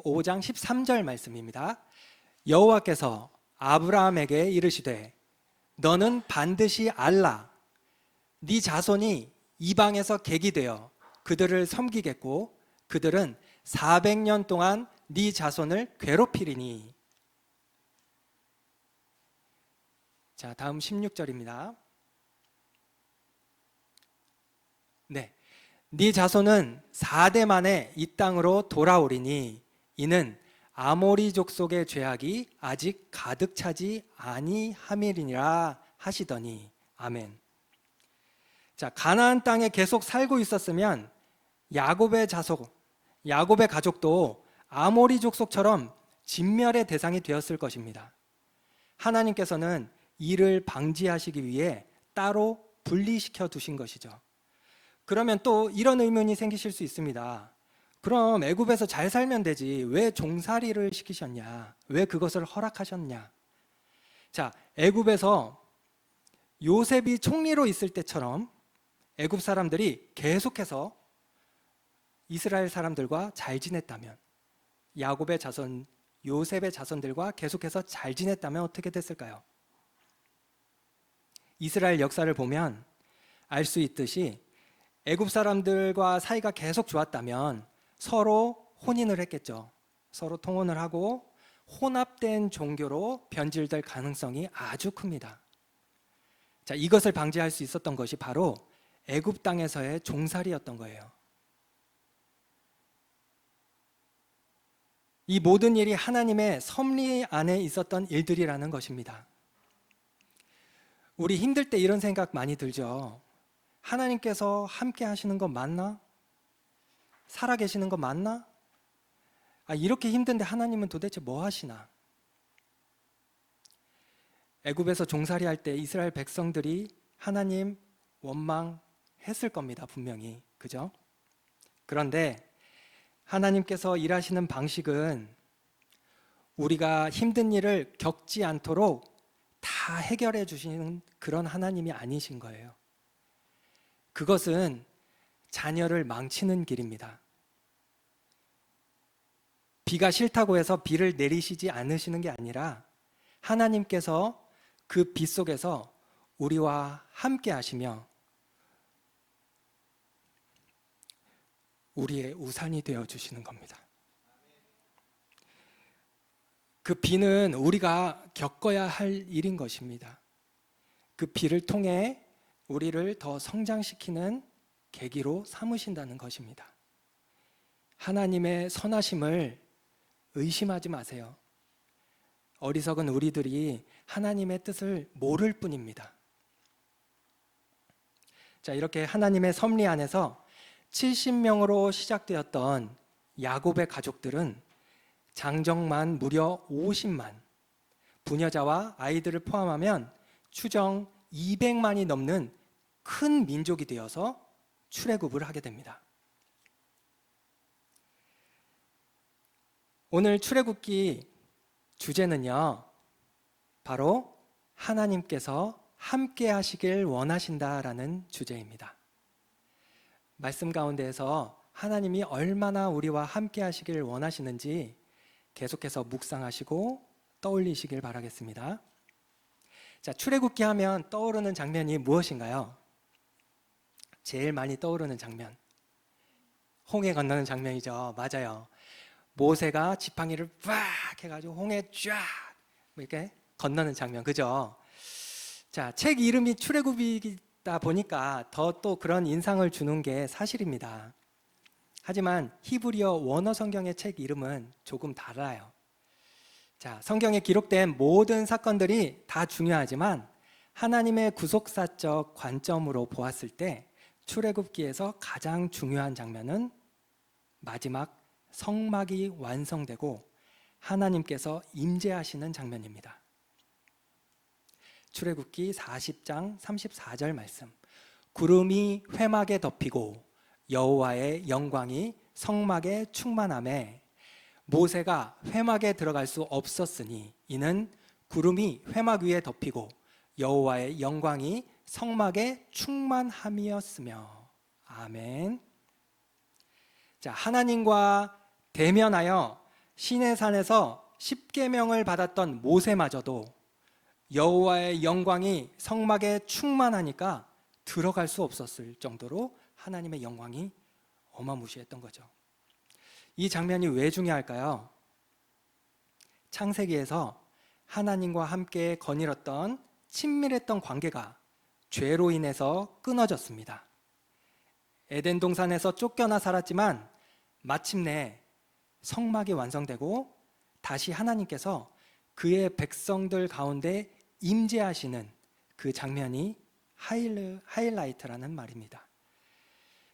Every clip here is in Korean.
15장 13절 말씀입니다. 여호와께서 아브라함에게 이르시되 너는 반드시 알라. 네 자손이 이방에서 객이 되어 그들을 섬기겠고 그들은 400년 동안 네 자손을 괴롭히리니. 자, 다음 16절입니다. 네 자손은 4대 만에 이 땅으로 돌아오리니 이는 아모리 족속의 죄악이 아직 가득 차지 아니함이니라 하시더니. 아멘. 자, 가나안 땅에 계속 살고 있었으면 야곱의 가족도 아모리 족속처럼 진멸의 대상이 되었을 것입니다. 하나님께서는 이를 방지하시기 위해 따로 분리시켜 두신 것이죠. 그러면 또 이런 의문이 생기실 수 있습니다. 그럼 애굽에서 잘 살면 되지 왜 종살이를 시키셨냐? 왜 그것을 허락하셨냐? 자, 애굽에서 요셉이 총리로 있을 때처럼 애굽 사람들이 계속해서 이스라엘 사람들과 잘 지냈다면, 야곱의 자손 요셉의 자손들과 계속해서 잘 지냈다면 어떻게 됐을까요? 이스라엘 역사를 보면 알 수 있듯이 애굽 사람들과 사이가 계속 좋았다면 서로 혼인을 했겠죠. 서로 통혼을 하고 혼합된 종교로 변질될 가능성이 아주 큽니다. 자, 이것을 방지할 수 있었던 것이 바로 애굽 땅에서의 종살이였던 거예요. 이 모든 일이 하나님의 섭리 안에 있었던 일들이라는 것입니다. 우리 힘들 때 이런 생각 많이 들죠. 하나님께서 함께 하시는 거 맞나? 살아 계시는 거 맞나? 이렇게 힘든데 하나님은 도대체 뭐 하시나? 애굽에서 종살이 할 때 이스라엘 백성들이 하나님 원망했을 겁니다. 분명히. 그죠? 그런데 하나님께서 일하시는 방식은 우리가 힘든 일을 겪지 않도록 다 해결해 주시는 그런 하나님이 아니신 거예요. 그것은 자녀를 망치는 길입니다. 비가 싫다고 해서 비를 내리시지 않으시는 게 아니라 하나님께서 그 비 속에서 우리와 함께 하시며 우리의 우산이 되어 주시는 겁니다. 그 비는 우리가 겪어야 할 일인 것입니다. 그 비를 통해 우리를 더 성장시키는 계기로 삼으신다는 것입니다. 하나님의 선하심을 의심하지 마세요. 어리석은 우리들이 하나님의 뜻을 모를 뿐입니다. 자, 이렇게 하나님의 섭리 안에서 70명으로 시작되었던 야곱의 가족들은 장정만 무려 50만, 부녀자와 아이들을 포함하면 추정 200만이 넘는 큰 민족이 되어서 출애굽을 하게 됩니다. 오늘 출애굽기 주제는요, 바로 하나님께서 함께 하시길 원하신다라는 주제입니다. 말씀 가운데에서 하나님이 얼마나 우리와 함께 하시길 원하시는지 계속해서 묵상하시고 떠올리시길 바라겠습니다. 자, 출애굽기 하면 떠오르는 장면이 무엇인가요? 제일 많이 떠오르는 장면, 홍해 건너는 장면이죠. 맞아요. 모세가 지팡이를 빡 해가지고 홍해 쫙 이렇게 건너는 장면, 그죠? 자, 책 이름이 출애굽이다 보니까 더 또 그런 인상을 주는 게 사실입니다. 하지만 히브리어 원어 성경의 책 이름은 조금 달라요. 자, 성경에 기록된 모든 사건들이 다 중요하지만 하나님의 구속사적 관점으로 보았을 때 출애굽기에서 가장 중요한 장면은 마지막 성막이 완성되고 하나님께서 임재하시는 장면입니다. 출애굽기 40장 34절 말씀. 구름이 회막에 덮이고 여호와의 영광이 성막에 충만하매 모세가 회막에 들어갈 수 없었으니 이는 구름이 회막 위에 덮이고 여호와의 영광이 성막에 충만함이었으며. 아멘. 자, 하나님과 대면하여 시내산에서 십계명을 받았던 모세마저도 여호와의 영광이 성막에 충만하니까 들어갈 수 없었을 정도로 하나님의 영광이 어마무시했던 거죠. 이 장면이 왜 중요할까요? 창세기에서 하나님과 함께 거닐었던 친밀했던 관계가 죄로 인해서 끊어졌습니다. 에덴 동산에서 쫓겨나 살았지만 마침내 성막이 완성되고 다시 하나님께서 그의 백성들 가운데 임재하시는 그 장면이 하이라이트라는 말입니다.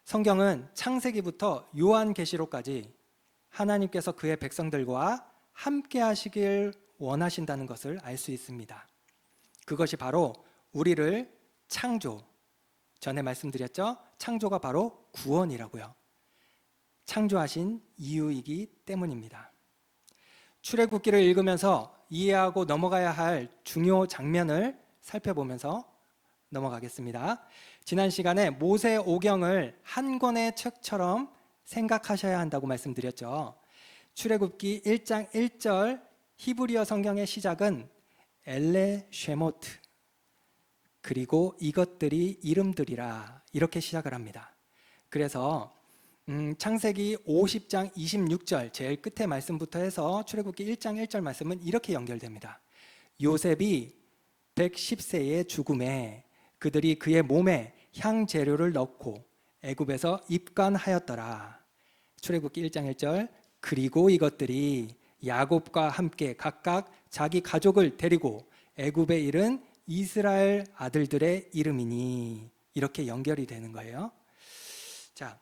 성경은 창세기부터 요한계시록까지 하나님께서 그의 백성들과 함께 하시길 원하신다는 것을 알 수 있습니다. 그것이 바로 우리를 창조, 전에 말씀드렸죠? 창조가 바로 구원이라고요. 창조하신 이유이기 때문입니다. 출애굽기를 읽으면서 이해하고 넘어가야 할 중요 장면을 살펴보면서 넘어가겠습니다. 지난 시간에 모세오경을 한 권의 책처럼 생각하셔야 한다고 말씀드렸죠. 출애굽기 1장 1절 히브리어 성경의 시작은 엘레 쉐모트, 그리고 이것들이 이름들이라, 이렇게 시작을 합니다. 그래서 창세기 50장 26절 제일 끝에 말씀부터 해서 출애굽기 1장 1절 말씀은 이렇게 연결됩니다. 요셉이 110세의 죽음에 그들이 그의 몸에 향재료를 넣고 애굽에서 입간하였더라. 출애굽기 1장 1절 그리고 이것들이 야곱과 함께 각각 자기 가족을 데리고 애굽에 이른 이스라엘 아들들의 이름이니, 이렇게 연결이 되는 거예요. 자,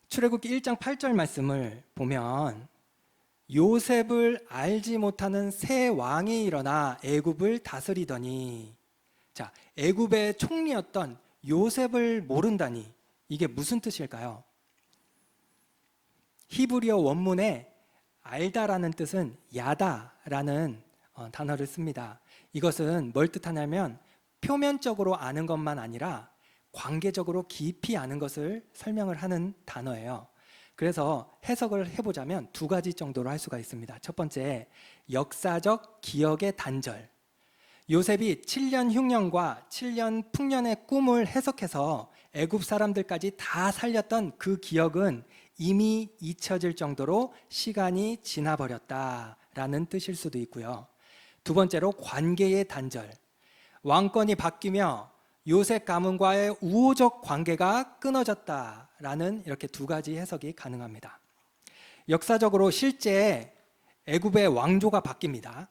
출애굽기 1장 8절 말씀을 보면 요셉을 알지 못하는 새 왕이 일어나 애굽을 다스리더니, 자, 애굽의 총리였던 요셉을 모른다니, 이게 무슨 뜻일까요? 히브리어 원문에 알다라는 뜻은 야다라는 단어를 씁니다. 이것은 뭘 뜻하냐면 표면적으로 아는 것만 아니라 관계적으로 깊이 아는 것을 설명을 하는 단어예요. 그래서 해석을 해보자면 두 가지 정도로 할 수가 있습니다. 첫 번째, 역사적 기억의 단절. 요셉이 7년 흉년과 7년 풍년의 꿈을 해석해서 애굽 사람들까지 다 살렸던 그 기억은 이미 잊혀질 정도로 시간이 지나버렸다라는 뜻일 수도 있고요. 두 번째로 관계의 단절. 왕권이 바뀌며 요셉 가문과의 우호적 관계가 끊어졌다라는 이렇게 두 가지 해석이 가능합니다. 역사적으로 실제 애굽의 왕조가 바뀝니다.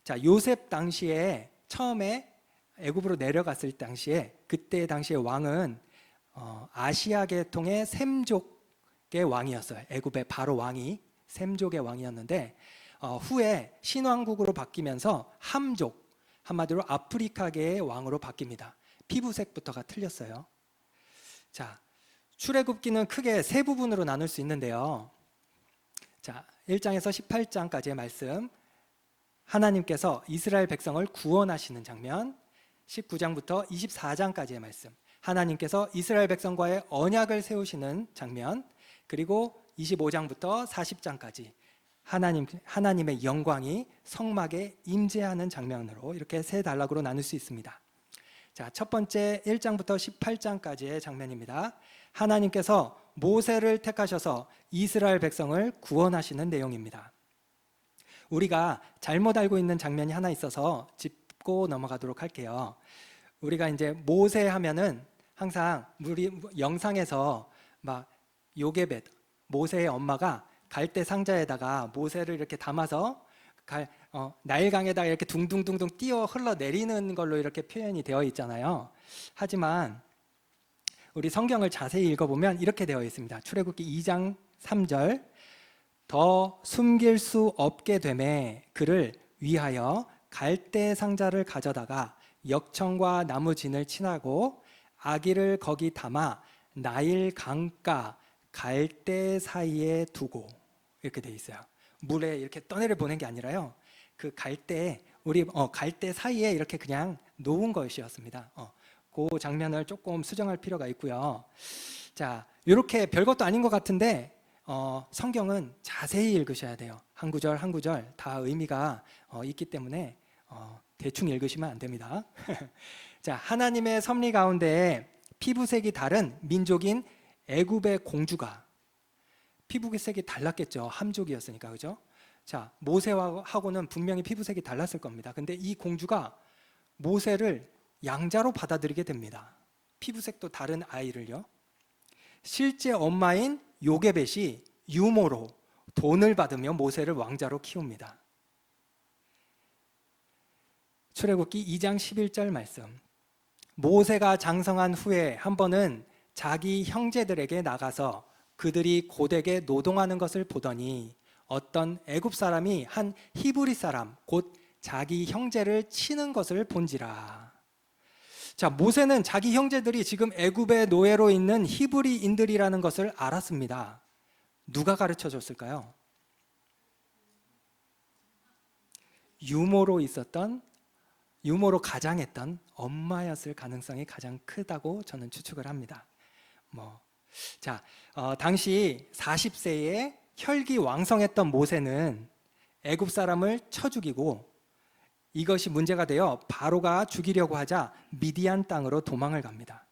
자, 요셉 당시에 처음에 애굽으로 내려갔을 당시에 그때 당시의 왕은 아시아 계통의 셈족의 왕이었어요. 애굽의 바로 왕이 셈족의 왕이었는데 후에 신왕국으로 바뀌면서 함족, 한마디로 아프리카계의 왕으로 바뀝니다. 피부색부터가 틀렸어요. 자, 출애굽기는 크게 세 부분으로 나눌 수 있는데요. 자, 1장에서 18장까지의 말씀, 하나님께서 이스라엘 백성을 구원하시는 장면, 19장부터 24장까지의 말씀, 하나님께서 이스라엘 백성과의 언약을 세우시는 장면, 그리고 25장부터 40장까지 하나님의 영광이 성막에 임재하는 장면으로 이렇게 세 단락으로 나눌 수 있습니다. 자, 첫 번째 1장부터 18장까지의 장면입니다. 하나님께서 모세를 택하셔서 이스라엘 백성을 구원하시는 내용입니다. 우리가 잘못 알고 있는 장면이 하나 있어서 짚고 넘어가도록 할게요. 우리가 이제 모세 하면은 항상 우리 영상에서 막 요게벳, 모세의 엄마가 갈대 상자에다가 모세를 이렇게 담아서 나일강에다가 이렇게 둥둥둥둥 뛰어 흘러내리는 걸로 이렇게 표현이 되어 있잖아요. 하지만 우리 성경을 자세히 읽어보면 이렇게 되어 있습니다. 출애굽기 2장 3절 더 숨길 수 없게 되매 그를 위하여 갈대 상자를 가져다가 역청과 나무 진을 친하고 아기를 거기 담아 나일 강가 갈대 사이에 두고, 이렇게 돼 있어요. 물에 이렇게 떠내려 보낸 게 아니라요. 그 갈대 갈대 사이에 이렇게 그냥 놓은 것이었습니다. 그 장면을 조금 수정할 필요가 있고요. 자, 이렇게 별것도 아닌 것 같은데 성경은 자세히 읽으셔야 돼요. 한 구절 한 구절 다 의미가 있기 때문에 대충 읽으시면 안 됩니다. 자, 하나님의 섭리 가운데 피부색이 다른 민족인 애굽의 공주가, 피부색이 달랐겠죠. 함족이었으니까, 그죠? 자, 모세하고는 분명히 피부색이 달랐을 겁니다. 근데 이 공주가 모세를 양자로 받아들이게 됩니다. 피부색도 다른 아이를요. 실제 엄마인 요게벳이 유모로 돈을 받으며 모세를 왕자로 키웁니다. 출애굽기 2장 11절 말씀. 모세가 장성한 후에 한 번은 자기 형제들에게 나가서 그들이 고되게 노동하는 것을 보더니 어떤 애굽 사람이 한 히브리 사람 곧 자기 형제를 치는 것을 본지라. 자, 모세는 자기 형제들이 지금 애굽의 노예로 있는 히브리인들이라는 것을 알았습니다. 누가 가르쳐 줬을까요? 유모로 가장했던 엄마였을 가능성이 가장 크다고 저는 추측을 합니다. 당시 40세에 혈기왕성했던 모세는 애굽 사람을 쳐 죽이고 이것이 문제가 되어 바로가 죽이려고 하자 미디안 땅으로 도망을 갑니다.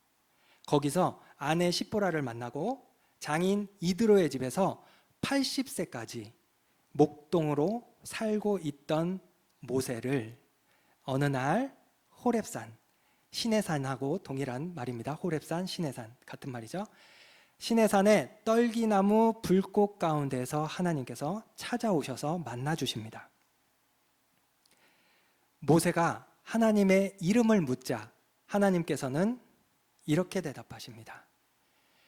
거기서 아내 십보라를 만나고 장인 이드로의 집에서 80세까지 목동으로 살고 있던 모세를 어느 날 호렙산, 시내산하고 동일한 말입니다. 호렙산, 시내산 같은 말이죠. 시내산의 떨기나무 불꽃 가운데서 하나님께서 찾아오셔서 만나 주십니다. 모세가 하나님의 이름을 묻자 하나님께서는 이렇게 대답하십니다.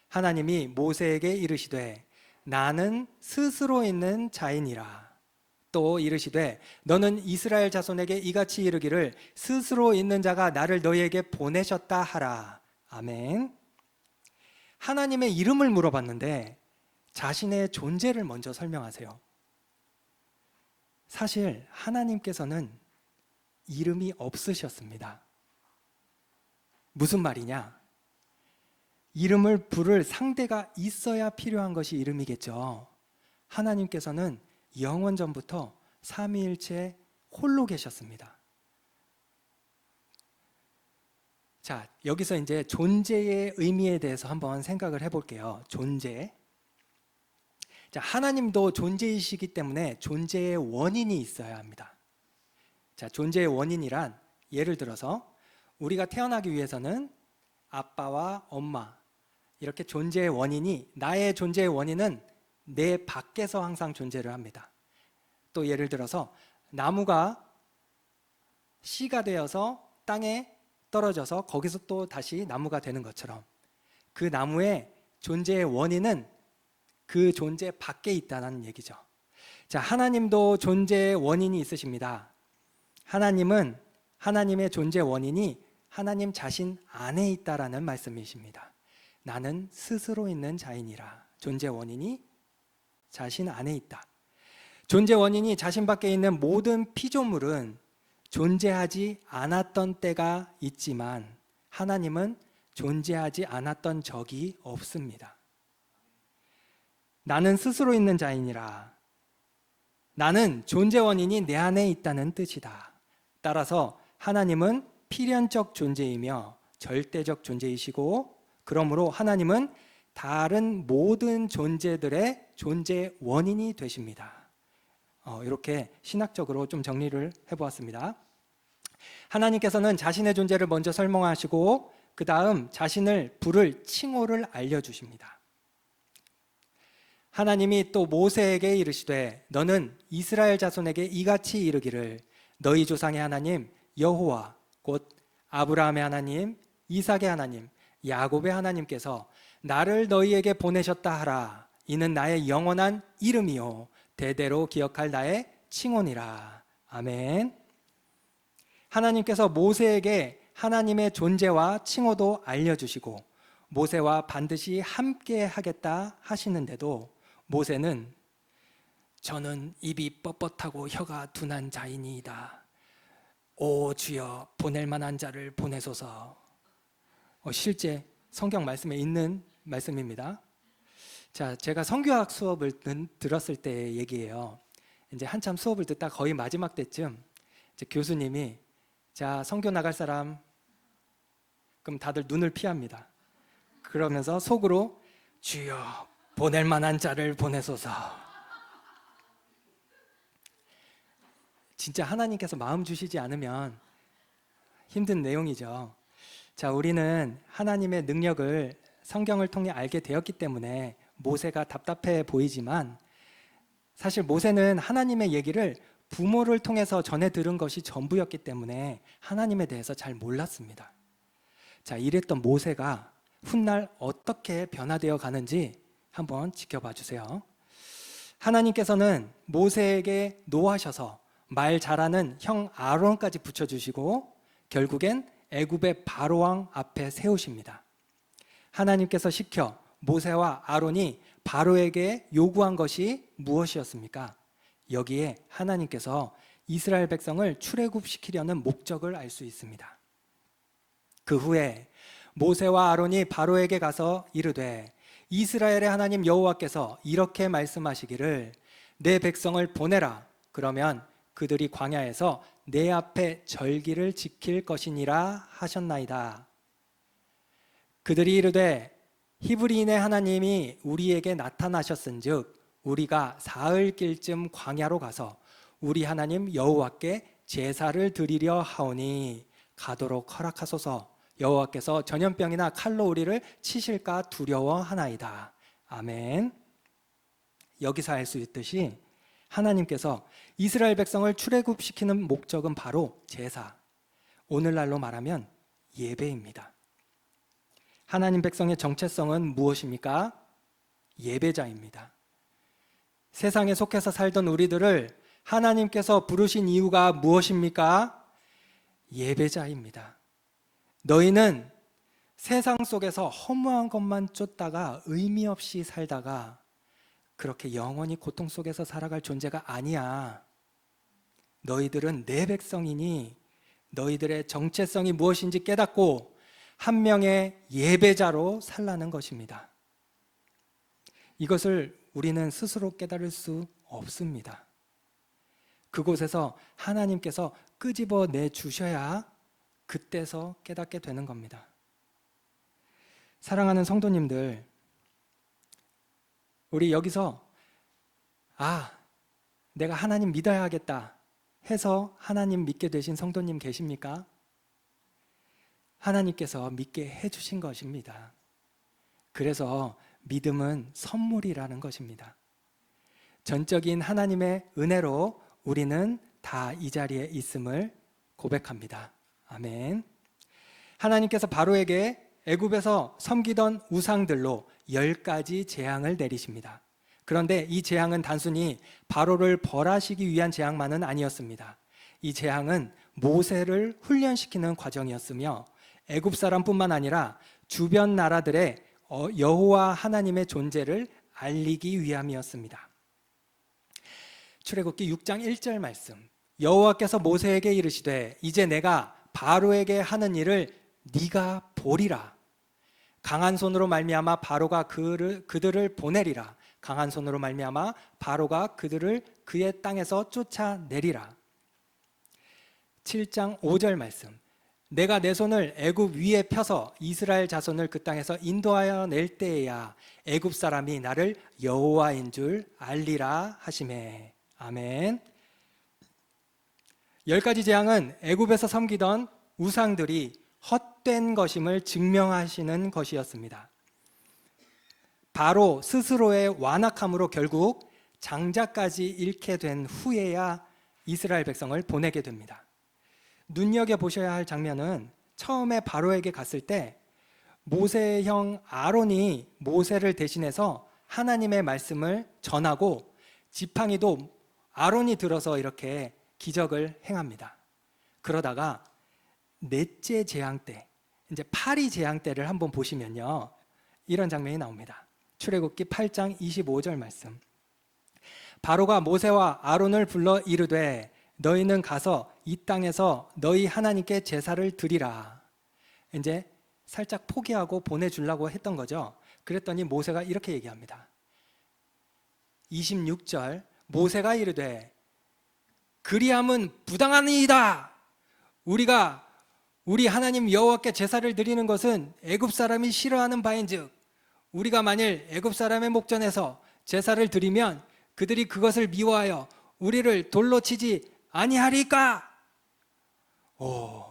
하나님이 모세에게 이르시되 나는 스스로 있는 자이니라. 또 이르시되 너는 이스라엘 자손에게 이같이 이르기를 스스로 있는 자가 나를 너희에게 보내셨다 하라. 아멘. 하나님의 이름을 물어봤는데 자신의 존재를 먼저 설명하세요. 사실 하나님께서는 이름이 없으셨습니다. 무슨 말이냐? 이름을 부를 상대가 있어야 필요한 것이 이름이겠죠. 하나님께서는 영원 전부터 삼위일체 홀로 계셨습니다. 자, 여기서 이제 존재의 의미에 대해서 한번 생각을 해볼게요. 존재. 자, 하나님도 존재이시기 때문에 존재의 원인이 있어야 합니다. 자, 존재의 원인이란 예를 들어서 우리가 태어나기 위해서는 아빠와 엄마 이렇게 존재의 원인이, 나의 존재의 원인은 내 밖에서 항상 존재를 합니다. 또 예를 들어서 나무가 씨가 되어서 땅에 떨어져서 거기서 또 다시 나무가 되는 것처럼 그 나무의 존재의 원인은 그 존재 밖에 있다는 얘기죠. 자, 하나님도 존재의 원인이 있으십니다. 하나님은 하나님의 존재 원인이 하나님 자신 안에 있다라는 말씀이십니다. 나는 스스로 있는 자이니라. 존재 원인이 자신 안에 있다. 존재 원인이 자신 밖에 있는 모든 피조물은 존재하지 않았던 때가 있지만 하나님은 존재하지 않았던 적이 없습니다. 나는 스스로 있는 자이니라. 나는 존재 원인이 내 안에 있다는 뜻이다. 따라서 하나님은 필연적 존재이며 절대적 존재이시고 그러므로 하나님은 다른 모든 존재들의 존재 원인이 되십니다. 이렇게 신학적으로 좀 정리를 해보았습니다. 하나님께서는 자신의 존재를 먼저 설명하시고 그 다음 자신을 부를 칭호를 알려주십니다. 하나님이 또 모세에게 이르시되 너는 이스라엘 자손에게 이같이 이르기를 너희 조상의 하나님 여호와 곧 아브라함의 하나님, 이삭의 하나님, 야곱의 하나님께서 나를 너희에게 보내셨다 하라. 이는 나의 영원한 이름이요 대대로 기억할 나의 칭호니라. 아멘. 하나님께서 모세에게 하나님의 존재와 칭호도 알려주시고 모세와 반드시 함께 하겠다 하시는데도 모세는 저는 입이 뻣뻣하고 혀가 둔한 자이니이다. 오 주여 보낼 만한 자를 보내소서. 실제 성경 말씀에 있는 말씀입니다. 자, 제가 성교학 수업을 들었을 때 얘기예요. 이제 한참 수업을 듣다 거의 마지막 때쯤 이제 교수님이 자, 성교 나갈 사람, 그럼 다들 눈을 피합니다. 그러면서 속으로 주여 보낼 만한 자를 보내소서. 진짜 하나님께서 마음 주시지 않으면 힘든 내용이죠. 자, 우리는 하나님의 능력을 성경을 통해 알게 되었기 때문에 모세가 답답해 보이지만 사실 모세는 하나님의 얘기를 부모를 통해서 전해 들은 것이 전부였기 때문에 하나님에 대해서 잘 몰랐습니다. 자, 이랬던 모세가 훗날 어떻게 변화되어 가는지 한번 지켜봐 주세요. 하나님께서는 모세에게 노하셔서 말 잘하는 형 아론까지 붙여주시고 결국엔 애굽의 바로왕 앞에 세우십니다. 하나님께서 시켜 모세와 아론이 바로에게 요구한 것이 무엇이었습니까? 여기에 하나님께서 이스라엘 백성을 출애굽시키려는 목적을 알 수 있습니다. 그 후에 모세와 아론이 바로에게 가서 이르되 이스라엘의 하나님 여호와께서 이렇게 말씀하시기를 내 백성을 보내라. 그러면 그들이 광야에서 내 앞에 절기를 지킬 것이니라 하셨나이다. 그들이 이르되 히브리인의 하나님이 우리에게 나타나셨은즉 우리가 사흘길쯤 광야로 가서 우리 하나님 여호와께 제사를 드리려 하오니 가도록 허락하소서. 여호와께서 전염병이나 칼로 우리를 치실까 두려워하나이다. 아멘. 여기서 알 수 있듯이 하나님께서 이스라엘 백성을 출애굽시키는 목적은 바로 제사, 오늘날로 말하면 예배입니다. 하나님 백성의 정체성은 무엇입니까? 예배자입니다. 세상에 속해서 살던 우리들을 하나님께서 부르신 이유가 무엇입니까? 예배자입니다. 너희는 세상 속에서 허무한 것만 쫓다가 의미 없이 살다가 그렇게 영원히 고통 속에서 살아갈 존재가 아니야. 너희들은 내 백성이니 너희들의 정체성이 무엇인지 깨닫고 한 명의 예배자로 살라는 것입니다. 이것을 우리는 스스로 깨달을 수 없습니다. 그곳에서 하나님께서 끄집어내 주셔야 그때서 깨닫게 되는 겁니다. 사랑하는 성도님들, 우리 여기서 내가 하나님 믿어야겠다 해서 하나님 믿게 되신 성도님 계십니까? 하나님께서 믿게 해주신 것입니다. 그래서 믿음은 선물이라는 것입니다. 전적인 하나님의 은혜로 우리는 다 이 자리에 있음을 고백합니다. 아멘. 하나님께서 바로에게 애굽에서 섬기던 우상들로 10가지 재앙을 내리십니다. 그런데 이 재앙은 단순히 바로를 벌하시기 위한 재앙만은 아니었습니다. 이 재앙은 모세를 훈련시키는 과정이었으며 애굽 사람뿐만 아니라 주변 나라들의 여호와 하나님의 존재를 알리기 위함이었습니다. 출애굽기 6장 1절 말씀, 여호와께서 모세에게 이르시되 이제 내가 바로에게 하는 일을 네가 보리라. 강한 손으로 말미암아 바로가 그들을 보내리라. 강한 손으로 말미암아 바로가 그들을 그의 땅에서 쫓아내리라. 7장 5절 말씀, 내가 내 손을 애굽 위에 펴서 이스라엘 자손을 그 땅에서 인도하여 낼 때에야 애굽 사람이 나를 여호와인 줄 알리라 하시매. 아멘. 10가지 재앙은 애굽에서 섬기던 우상들이 헛된 것임을 증명하시는 것이었습니다. 바로 스스로의 완악함으로 결국 장자까지 잃게 된 후에야 이스라엘 백성을 보내게 됩니다. 눈여겨보셔야 할 장면은 처음에 바로에게 갔을 때 모세의 형 아론이 모세를 대신해서 하나님의 말씀을 전하고 지팡이도 아론이 들어서 이렇게 기적을 행합니다. 그러다가 넷째 재앙 때, 이제 파리 재앙 때를 한번 보시면요, 이런 장면이 나옵니다. 출애굽기 8장 25절 말씀, 바로가 모세와 아론을 불러 이르되 너희는 가서 이 땅에서 너희 하나님께 제사를 드리라. 이제 살짝 포기하고 보내주려고 했던 거죠. 그랬더니 모세가 이렇게 얘기합니다. 26절 모세가 이르되 그리함은 부당하니이다. 우리가 우리 하나님 여호와께 제사를 드리는 것은 애굽 사람이 싫어하는 바인즉 우리가 만일 애굽 사람의 목전에서 제사를 드리면 그들이 그것을 미워하여 우리를 돌로 치지 아니하리까? 오,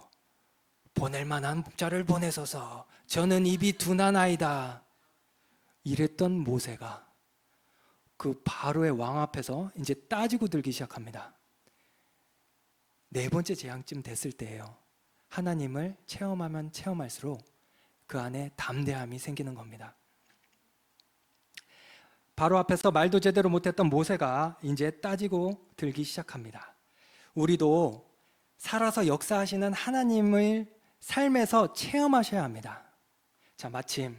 보낼 만한 자를 보내소서. 저는 입이 둔하나이다. 이랬던 모세가 그 바로의 왕 앞에서 이제 따지고 들기 시작합니다. 네 번째 재앙쯤 됐을 때예요. 하나님을 체험하면 체험할수록 그 안에 담대함이 생기는 겁니다. 바로 앞에서 말도 제대로 못했던 모세가 이제 따지고 들기 시작합니다. 우리도 살아서 역사하시는 하나님을 삶에서 체험하셔야 합니다. 자, 마침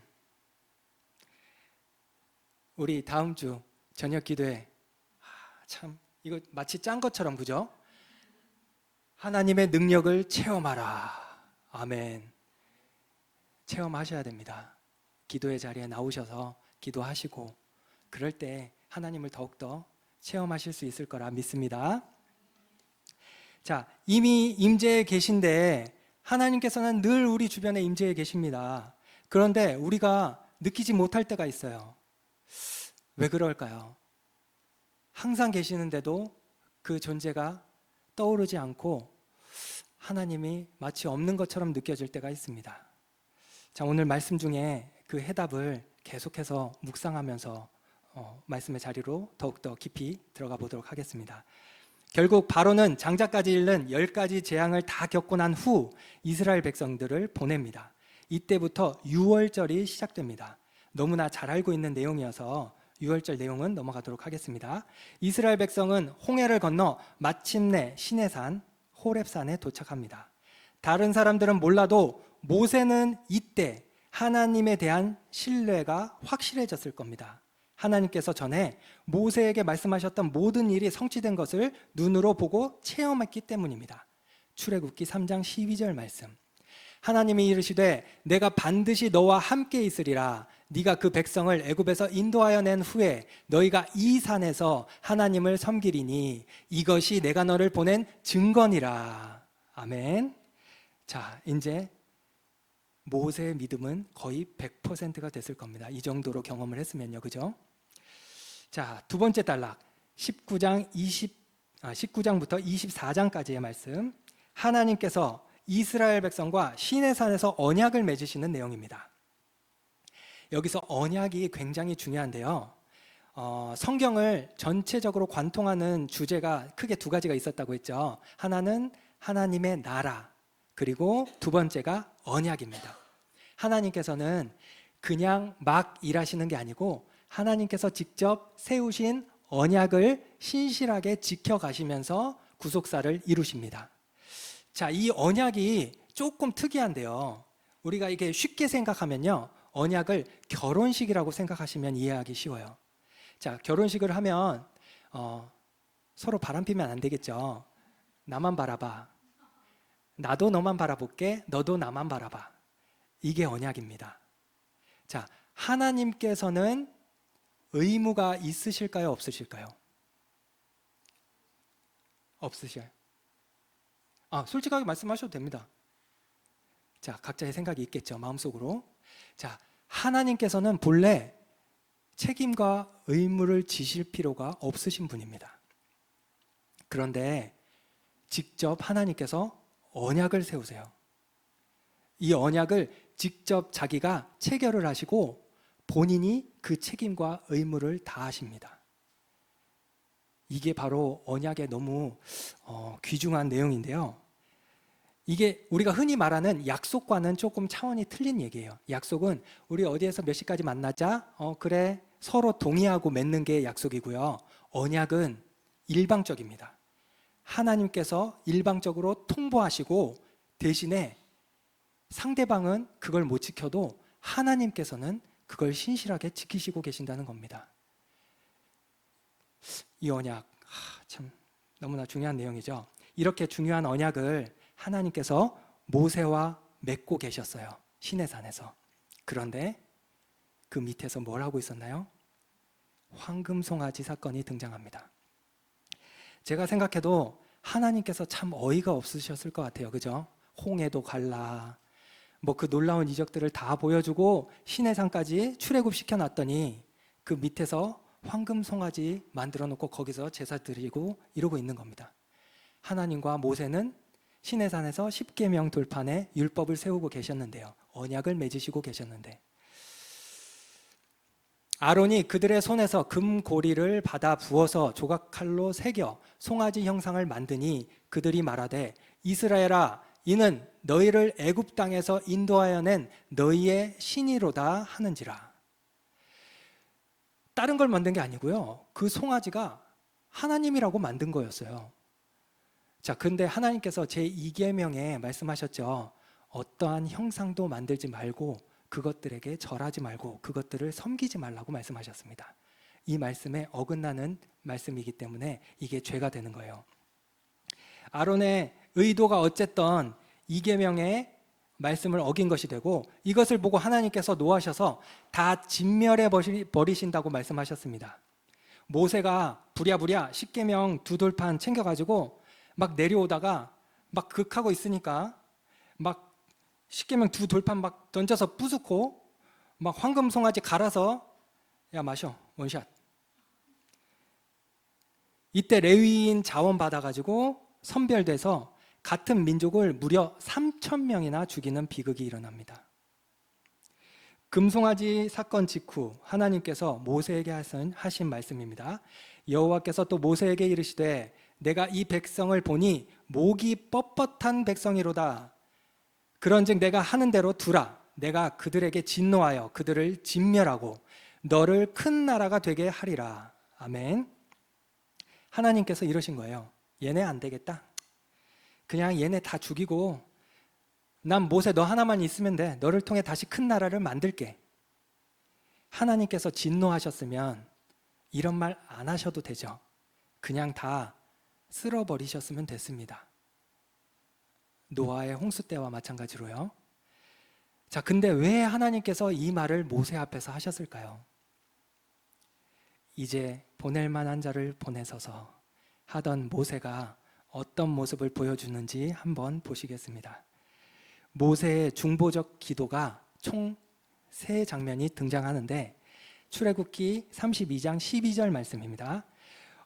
우리 다음 주 저녁 기도회 참 이거 마치 짠 것처럼 그죠? 하나님의 능력을 체험하라. 아멘. 체험하셔야 됩니다. 기도의 자리에 나오셔서 기도하시고 그럴 때 하나님을 더욱더 체험하실 수 있을 거라 믿습니다. 자, 이미 임재에 계신데 하나님께서는 늘 우리 주변에 임재해 계십니다. 그런데 우리가 느끼지 못할 때가 있어요. 왜 그럴까요? 항상 계시는데도 그 존재가 떠오르지 않고 하나님이 마치 없는 것처럼 느껴질 때가 있습니다. 자, 오늘 말씀 중에 그 해답을 계속해서 묵상하면서 말씀의 자리로 더욱더 깊이 들어가 보도록 하겠습니다. 결국 바로는 장자까지 잃는 10가지 재앙을 다 겪고 난 후 이스라엘 백성들을 보냅니다. 이때부터 유월절이 시작됩니다. 너무나 잘 알고 있는 내용이어서 유월절 내용은 넘어가도록 하겠습니다. 이스라엘 백성은 홍해를 건너 마침내 시내산 호렙산에 도착합니다. 다른 사람들은 몰라도 모세는 이때 하나님에 대한 신뢰가 확실해졌을 겁니다. 하나님께서 전에 모세에게 말씀하셨던 모든 일이 성취된 것을 눈으로 보고 체험했기 때문입니다. 출애굽기 3장 12절 말씀. 하나님이 이르시되 내가 반드시 너와 함께 있으리라. 네가 그 백성을 애굽에서 인도하여 낸 후에 너희가 이 산에서 하나님을 섬기리니 이것이 내가 너를 보낸 증거니라. 아멘. 자, 이제 모세의 믿음은 거의 100%가 됐을 겁니다. 이 정도로 경험을 했으면요, 그죠? 자, 두 번째 단락 19장부터 24장까지의 말씀. 하나님께서 이스라엘 백성과 시내산에서 언약을 맺으시는 내용입니다. 여기서 언약이 굉장히 중요한데요. 성경을 전체적으로 관통하는 주제가 크게 두 가지가 있었다고 했죠. 하나는 하나님의 나라, 그리고 두 번째가 언약입니다. 하나님께서는 그냥 막 일하시는 게 아니고 하나님께서 직접 세우신 언약을 신실하게 지켜가시면서 구속사를 이루십니다. 자, 이 언약이 조금 특이한데요. 우리가 이게 쉽게 생각하면요, 언약을 결혼식이라고 생각하시면 이해하기 쉬워요. 자, 결혼식을 하면 서로 바람피면 안 되겠죠. 나만 바라봐. 나도 너만 바라볼게. 너도 나만 바라봐. 이게 언약입니다. 자, 하나님께서는 의무가 있으실까요? 없으실까요? 없으셔요. 솔직하게 말씀하셔도 됩니다. 자, 각자의 생각이 있겠죠, 마음속으로. 자, 하나님께서는 본래 책임과 의무를 지실 필요가 없으신 분입니다. 그런데 직접 하나님께서 언약을 세우세요. 이 언약을 직접 자기가 체결을 하시고 본인이 그 책임과 의무를 다하십니다. 이게 바로 언약의 너무 귀중한 내용인데요. 이게 우리가 흔히 말하는 약속과는 조금 차원이 틀린 얘기예요. 약속은 우리 어디에서 몇 시까지 만나자, 그래, 서로 동의하고 맺는 게 약속이고요. 언약은 일방적입니다. 하나님께서 일방적으로 통보하시고 대신에 상대방은 그걸 못 지켜도 하나님께서는 그걸 신실하게 지키시고 계신다는 겁니다. 이 언약, 참 너무나 중요한 내용이죠. 이렇게 중요한 언약을 하나님께서 모세와 맺고 계셨어요. 시내산에서. 그런데 그 밑에서 뭘 하고 있었나요? 황금 송아지 사건이 등장합니다. 제가 생각해도 하나님께서 참 어이가 없으셨을 것 같아요. 그죠? 홍해도 갈라, 뭐 그 놀라운 이적들을 다 보여주고 시내산까지 출애굽시켜 놨더니 그 밑에서 황금 송아지 만들어 놓고 거기서 제사 드리고 이러고 있는 겁니다. 하나님과 모세는 시내산에서 십계명 돌판에 율법을 세우고 계셨는데요. 언약을 맺으시고 계셨는데 아론이 그들의 손에서 금고리를 받아 부어서 조각칼로 새겨 송아지 형상을 만드니 그들이 말하되 이스라엘아 이는 너희를 애굽 땅에서 인도하여 낸 너희의 신이로다 하는지라. 다른 걸 만든 게 아니고요. 그 송아지가 하나님이라고 만든 거였어요. 자, 근데 하나님께서 제2계명에 말씀하셨죠. 어떠한 형상도 만들지 말고 그것들에게 절하지 말고 그것들을 섬기지 말라고 말씀하셨습니다. 이 말씀에 어긋나는 말씀이기 때문에 이게 죄가 되는 거예요. 아론의 의도가 어쨌든 이 계명의 말씀을 어긴 것이 되고 이것을 보고 하나님께서 노하셔서 다 진멸해 버리신다고 말씀하셨습니다. 모세가 부랴부랴 십계명 두 돌판 챙겨가지고 막 내려오다가 막 극하고 있으니까 막 십계명 두 돌판 막 던져서 부수고 막 황금 송아지 갈아서 야 마셔 원샷. 이때 레위인 자원 받아가지고 선별돼서 같은 민족을 무려 3,000명이나 죽이는 비극이 일어납니다. 금송아지 사건 직후 하나님께서 모세에게 하신 말씀입니다. 여호와께서 또 모세에게 이르시되 내가 이 백성을 보니 목이 뻣뻣한 백성이로다. 그런즉 내가 하는 대로 두라. 내가 그들에게 진노하여 그들을 진멸하고 너를 큰 나라가 되게 하리라. 아멘. 하나님께서 이러신 거예요. 얘네 안 되겠다. 그냥 얘네 다 죽이고 난 모세 너 하나만 있으면 돼. 너를 통해 다시 큰 나라를 만들게. 하나님께서 진노하셨으면 이런 말 안 하셔도 되죠. 그냥 다 쓸어버리셨으면 됐습니다. 노아의 홍수 때와 마찬가지로요. 자, 근데 왜 하나님께서 이 말을 모세 앞에서 하셨을까요? 이제 보낼 만한 자를 보내소서 하던 모세가 어떤 모습을 보여주는지 한번 보시겠습니다. 모세의 중보적 기도가 총 3장면이 등장하는데 출애굽기 32장 12절 말씀입니다.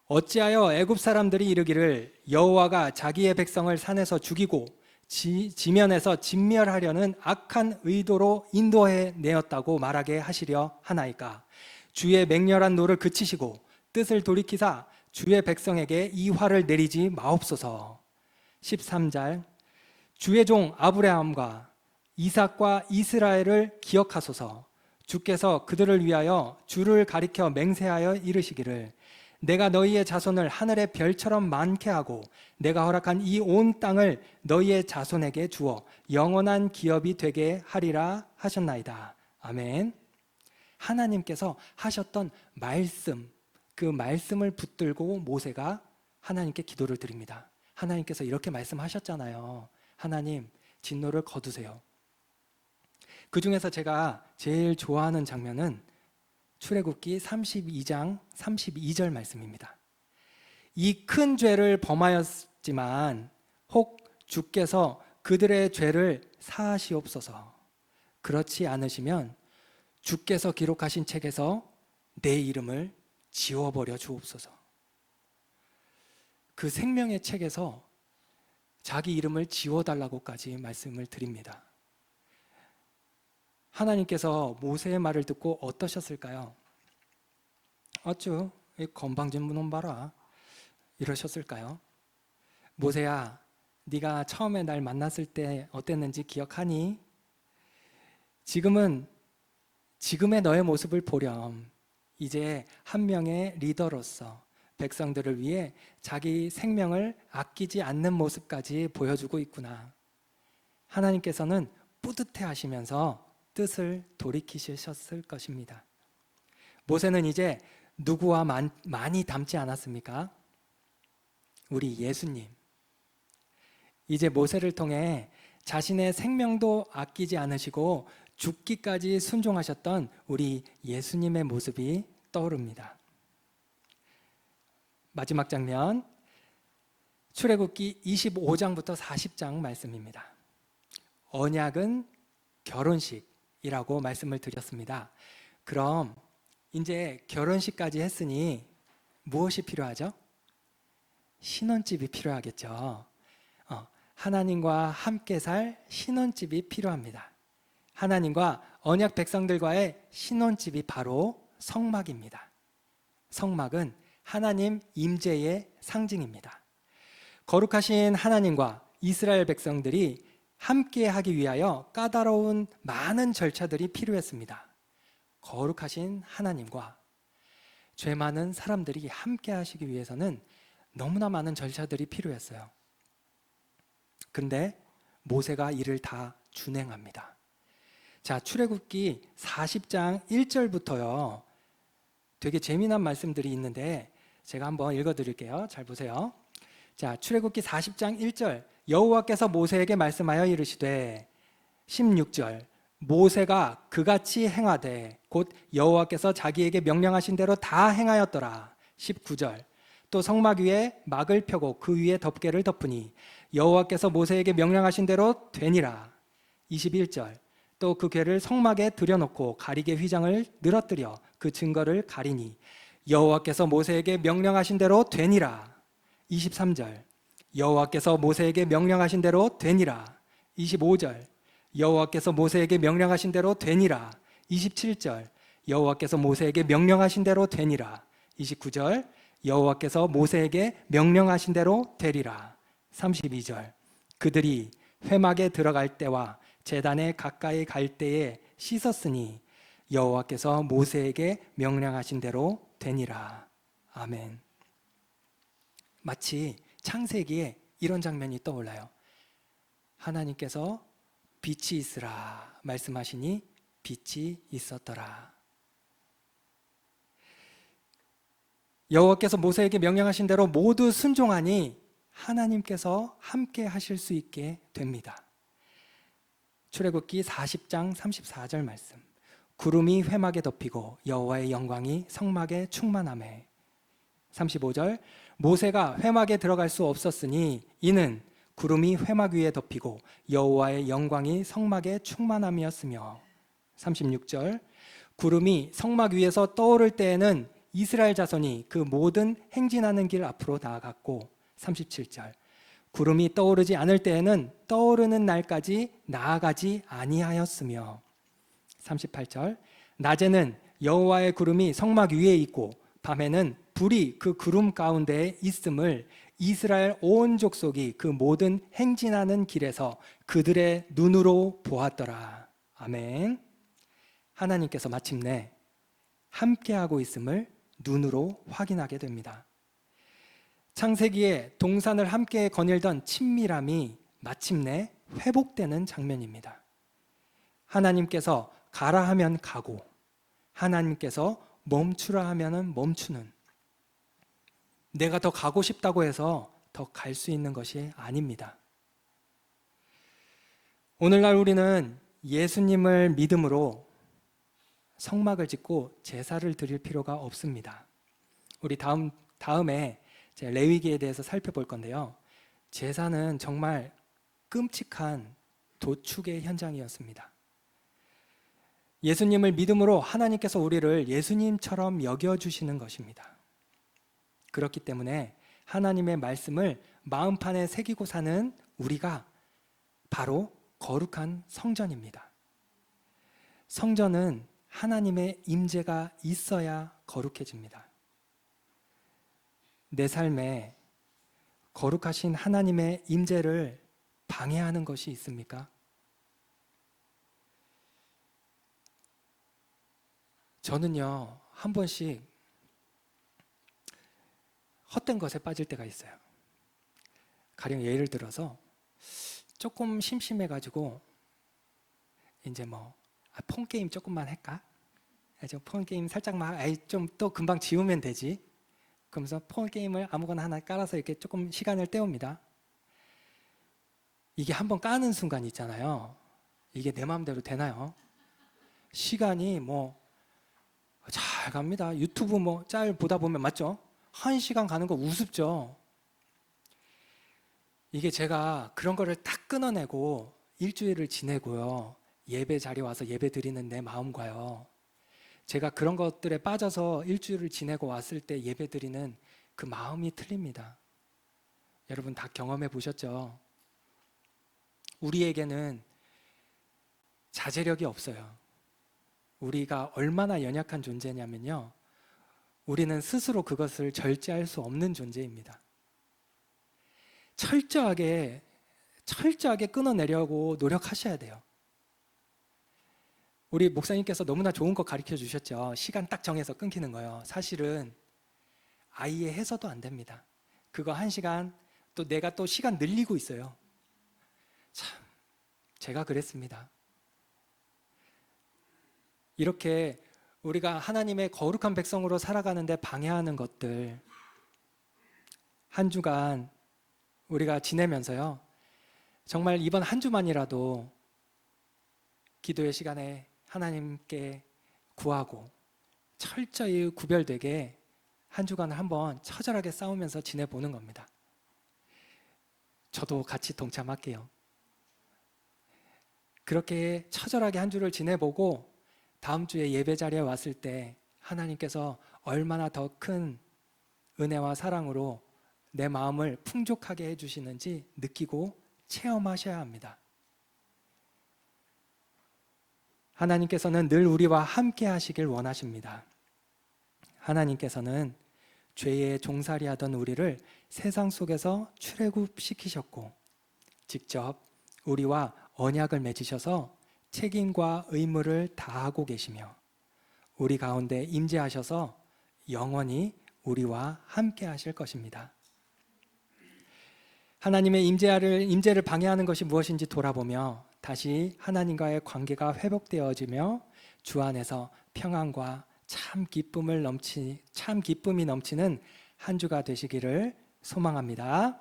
어찌하여 애굽 사람들이 이르기를 여호와가 자기의 백성을 산에서 죽이고 지면에서 진멸하려는 악한 의도로 인도해 내었다고 말하게 하시려 하나이까. 주의 맹렬한 노를 그치시고 뜻을 돌이키사 주의 백성에게 이 화를 내리지 마옵소서. 13절 주의 종 아브라함과 이삭과 이스라엘을 기억하소서. 주께서 그들을 위하여 주를 가리켜 맹세하여 이르시기를 내가 너희의 자손을 하늘의 별처럼 많게 하고 내가 허락한 이 온 땅을 너희의 자손에게 주어 영원한 기업이 되게 하리라 하셨나이다. 아멘. 하나님께서 하셨던 말씀, 그 말씀을 붙들고 모세가 하나님께 기도를 드립니다. 하나님께서 이렇게 말씀하셨잖아요. 하나님, 진노를 거두세요. 그 중에서 제가 제일 좋아하는 장면은 출애굽기 32장 32절 말씀입니다. 이 큰 죄를 범하였지만 혹 주께서 그들의 죄를 사하시옵소서. 그렇지 않으시면 주께서 기록하신 책에서 내 이름을 지워버려 주옵소서. 그 생명의 책에서 자기 이름을 지워달라고까지 말씀을 드립니다. 하나님께서 모세의 말을 듣고 어떠셨을까요? 어쭈 이 건방진 무놈 봐라 이러셨을까요? 모세야, 네가 처음에 날 만났을 때 어땠는지 기억하니? 지금의 너의 모습을 보렴. 이제 한 명의 리더로서 백성들을 위해 자기 생명을 아끼지 않는 모습까지 보여주고 있구나. 하나님께서는 뿌듯해 하시면서 뜻을 돌이키셨을 것입니다. 모세는 이제 누구와 많이 닮지 않았습니까? 우리 예수님. 이제 모세를 통해 자신의 생명도 아끼지 않으시고 죽기까지 순종하셨던 우리 예수님의 모습이 떠오릅니다. 마지막 장면, 출애굽기 25장부터 40장 말씀입니다. 언약은 결혼식이라고 말씀을 드렸습니다. 그럼 이제 결혼식까지 했으니 무엇이 필요하죠? 신혼집이 필요하겠죠. 하나님과 함께 살 신혼집이 필요합니다. 하나님과 언약 백성들과의 신혼집이 바로 성막입니다. 성막은 하나님 임재의 상징입니다. 거룩하신 하나님과 이스라엘 백성들이 함께 하기 위하여 까다로운 많은 절차들이 필요했습니다. 거룩하신 하나님과 죄 많은 사람들이 함께 하시기 위해서는 너무나 많은 절차들이 필요했어요. 근데 모세가 이를 다 준행합니다. 자, 출애굽기 40장 1절부터요. 되게 재미난 말씀들이 있는데 제가 한번 읽어드릴게요. 잘 보세요. 자, 출애굽기 40장 1절, 여호와께서 모세에게 말씀하여 이르시되, 16절, 모세가 그같이 행하되 곧 여호와께서 자기에게 명령하신 대로 다 행하였더라. 19절, 또 성막 위에 막을 펴고 그 위에 덮개를 덮으니 여호와께서 모세에게 명령하신 대로 되니라. 21절, 또 그 궤를 성막에 들여놓고 가리개 휘장을 늘어뜨려 그 증거를 가리니 여호와께서 모세에게 명령하신 대로 되니라. 23절, 여호와께서 모세에게 명령하신 대로 되니라. 25절, 여호와께서 모세에게 명령하신 대로 되니라. 27절, 여호와께서 모세에게 명령하신 대로 되니라. 29절, 여호와께서 모세에게 명령하신 대로 되리라. 32절, 그들이 회막에 들어갈 때와 제단에 가까이 갈 때에 씻었으니 여호와께서 모세에게 명령하신 대로 되니라. 아멘. 마치 창세기에 이런 장면이 떠올라요. 하나님께서 빛이 있으라 말씀하시니 빛이 있었더라. 여호와께서 모세에게 명령하신 대로 모두 순종하니 하나님께서 함께 하실 수 있게 됩니다. 출애굽기 40장 34절 말씀, 구름이 회막에 덮이고 여호와의 영광이 성막에 충만하매. 35절, 모세가 회막에 들어갈 수 없었으니 이는 구름이 회막 위에 덮이고 여호와의 영광이 성막에 충만함이었으며. 36절, 구름이 성막 위에서 떠오를 때에는 이스라엘 자손이 그 모든 행진하는 길 앞으로 나아갔고. 37절, 구름이 떠오르지 않을 때에는 떠오르는 날까지 나아가지 아니하였으며. 38절, 낮에는 여호와의 구름이 성막 위에 있고 밤에는 불이 그 구름 가운데에 있음을 이스라엘 온 족속이 그 모든 행진하는 길에서 그들의 눈으로 보았더라. 아멘. 하나님께서 마침내 함께하고 있음을 눈으로 확인하게 됩니다. 창세기에 동산을 함께 거닐던 친밀함이 마침내 회복되는 장면입니다. 하나님께서 가라 하면 가고 하나님께서 멈추라 하면 멈추는, 내가 더 가고 싶다고 해서 더 갈 수 있는 것이 아닙니다. 오늘날 우리는 예수님을 믿음으로 성막을 짓고 제사를 드릴 필요가 없습니다. 우리 다음에 레위기에 대해서 살펴볼 건데요. 제사는 정말 끔찍한 도축의 현장이었습니다. 예수님을 믿음으로 하나님께서 우리를 예수님처럼 여겨주시는 것입니다. 그렇기 때문에 하나님의 말씀을 마음판에 새기고 사는 우리가 바로 거룩한 성전입니다. 성전은 하나님의 임재가 있어야 거룩해집니다. 내 삶에 거룩하신 하나님의 임재를 방해하는 것이 있습니까? 저는요, 한 번씩 헛된 것에 빠질 때가 있어요. 가령 예를 들어서 조금 심심해가지고 이제 폰게임 조금만 할까? 폰게임 살짝만, 좀 또 금방 지우면 되지. 그러면서 폰게임을 아무거나 하나 깔아서 이렇게 조금 시간을 때웁니다. 이게 한번 까는 순간 있잖아요. 이게 내 마음대로 되나요? 시간이 잘 갑니다. 유튜브 짤 보다 보면 맞죠? 1시간 가는 거 우습죠. 이게 제가 그런 거를 딱 끊어내고 일주일을 지내고요, 예배 자리에 와서 예배 드리는 내 마음과요, 제가 그런 것들에 빠져서 일주일을 지내고 왔을 때 예배 드리는 그 마음이 틀립니다. 여러분 다 경험해 보셨죠? 우리에게는 자제력이 없어요. 우리가 얼마나 연약한 존재냐면요, 우리는 스스로 그것을 절제할 수 없는 존재입니다. 철저하게 끊어내려고 노력하셔야 돼요. 우리 목사님께서 너무나 좋은 거 가르쳐 주셨죠. 시간 딱 정해서 끊기는 거요. 사실은 아예 해서도 안 됩니다. 그거 1시간, 또 내가 또 시간 늘리고 있어요. 참, 제가 그랬습니다. 이렇게 우리가 하나님의 거룩한 백성으로 살아가는데 방해하는 것들, 한 주간 우리가 지내면서요, 정말 이번 한 주만이라도 기도의 시간에 하나님께 구하고 철저히 구별되게 한 주간을 한번 처절하게 싸우면서 지내보는 겁니다. 저도 같이 동참할게요. 그렇게 처절하게 한 주를 지내보고 다음 주에 예배 자리에 왔을 때 하나님께서 얼마나 더 큰 은혜와 사랑으로 내 마음을 풍족하게 해주시는지 느끼고 체험하셔야 합니다. 하나님께서는 늘 우리와 함께 하시길 원하십니다. 하나님께서는 죄에 종살이하던 우리를 세상 속에서 출애굽시키셨고 직접 우리와 언약을 맺으셔서 책임과 의무를 다하고 계시며 우리 가운데 임재하셔서 영원히 우리와 함께 하실 것입니다. 하나님의 임재를 방해하는 것이 무엇인지 돌아보며 다시 하나님과의 관계가 회복되어지며 주 안에서 평안과 참 기쁨이 넘치는 한 주가 되시기를 소망합니다.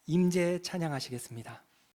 임재 찬양하시겠습니다.